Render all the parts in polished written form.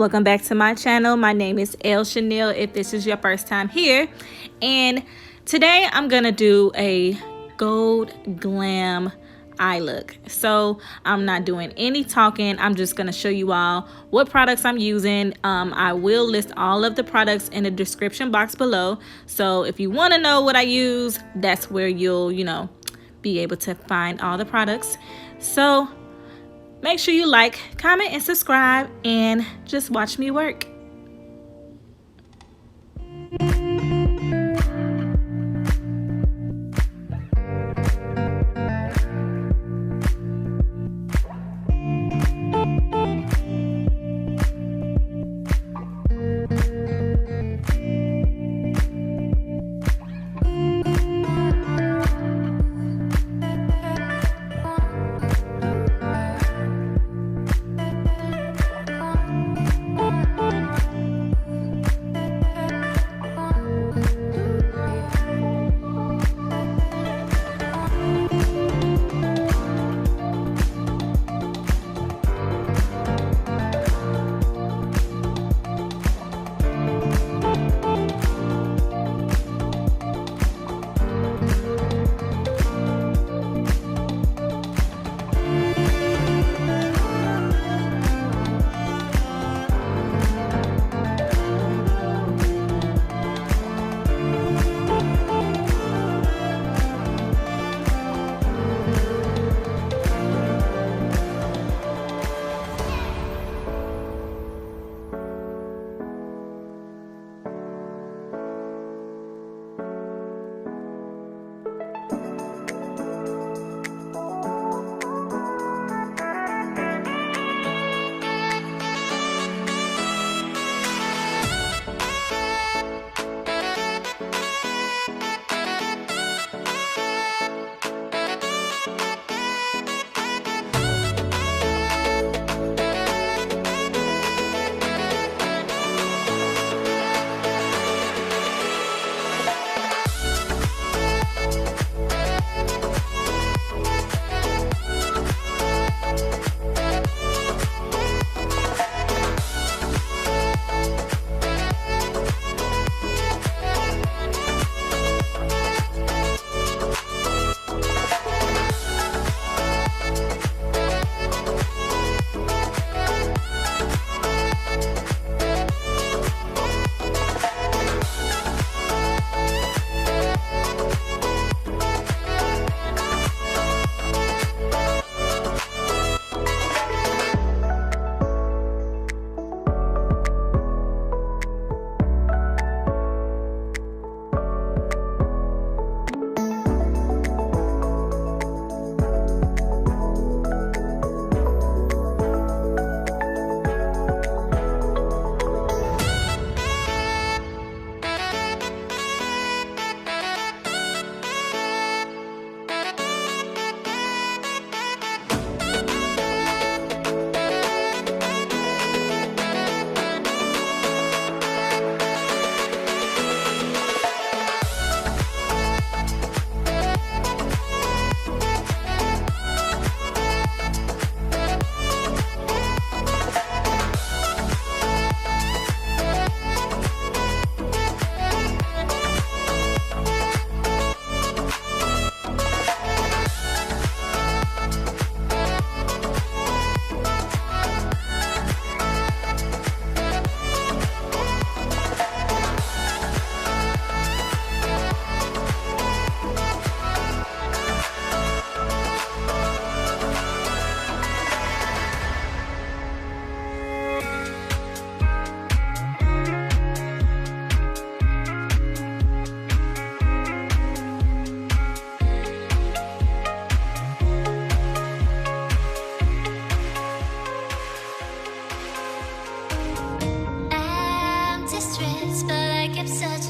welcome back to my channel. My name is Elle Chanel if this is your first time here, and today I'm gonna do a gold glam eye look. So I'm not doing any talking. I'm just gonna show you all what products I'm using. I will list all of the products in the description box below, so if you want to know what I use, that's where you'll be able to find all the products. So make sure you like, comment, and subscribe, and just watch me work. Inside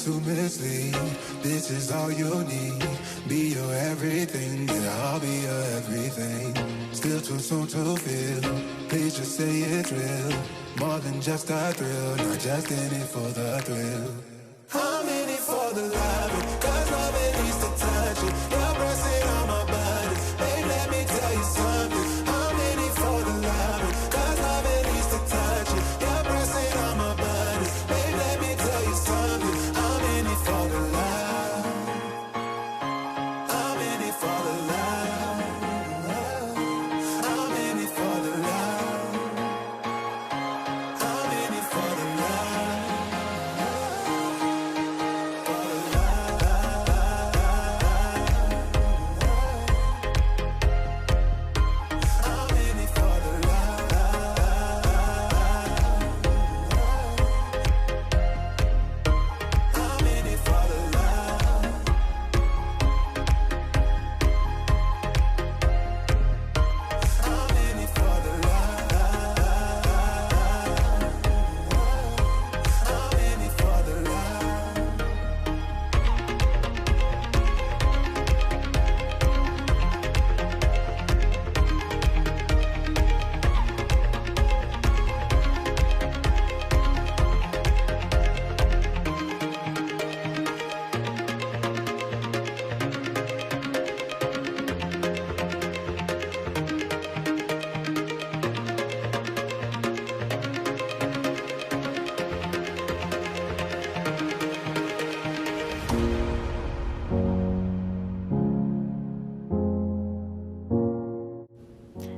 to mislead. This is all you need. Be your everything, yeah, I'll be your everything. Still too soon to feel. Please just say it's real. More than just a thrill, not just in it for the thrill. I'm in it for the love, cause love it needs to touch it. You're pressing on my body, babe, let me tell you something. I'm in it for the love, cause love it needs to touch it. You're pressing on my body, babe, let me tell you something. I'm in it for the love. I'm in it for the love. I'm in it for the love. I'm in it for the love.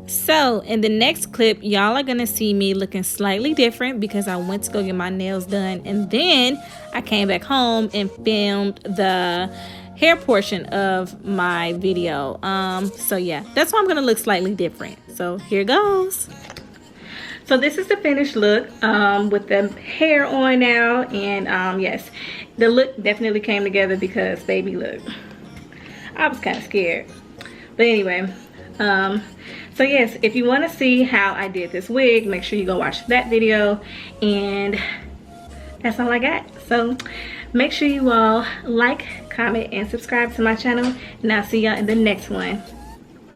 So in the next clip, y'all are gonna see me looking slightly different because I went to go get my nails done, and then I came back home and filmed the hair portion of my video. So yeah, that's why I'm gonna look slightly different. So here goes. So this is the finished look with the hair on now, and yes, the look definitely came together because baby, look, I was kind of scared, but anyway. So yes, if you want to see how I did this wig, make sure you go watch that video, and that's all I got. So make sure you all like, comment, and subscribe to my channel, and I'll see y'all in the next one.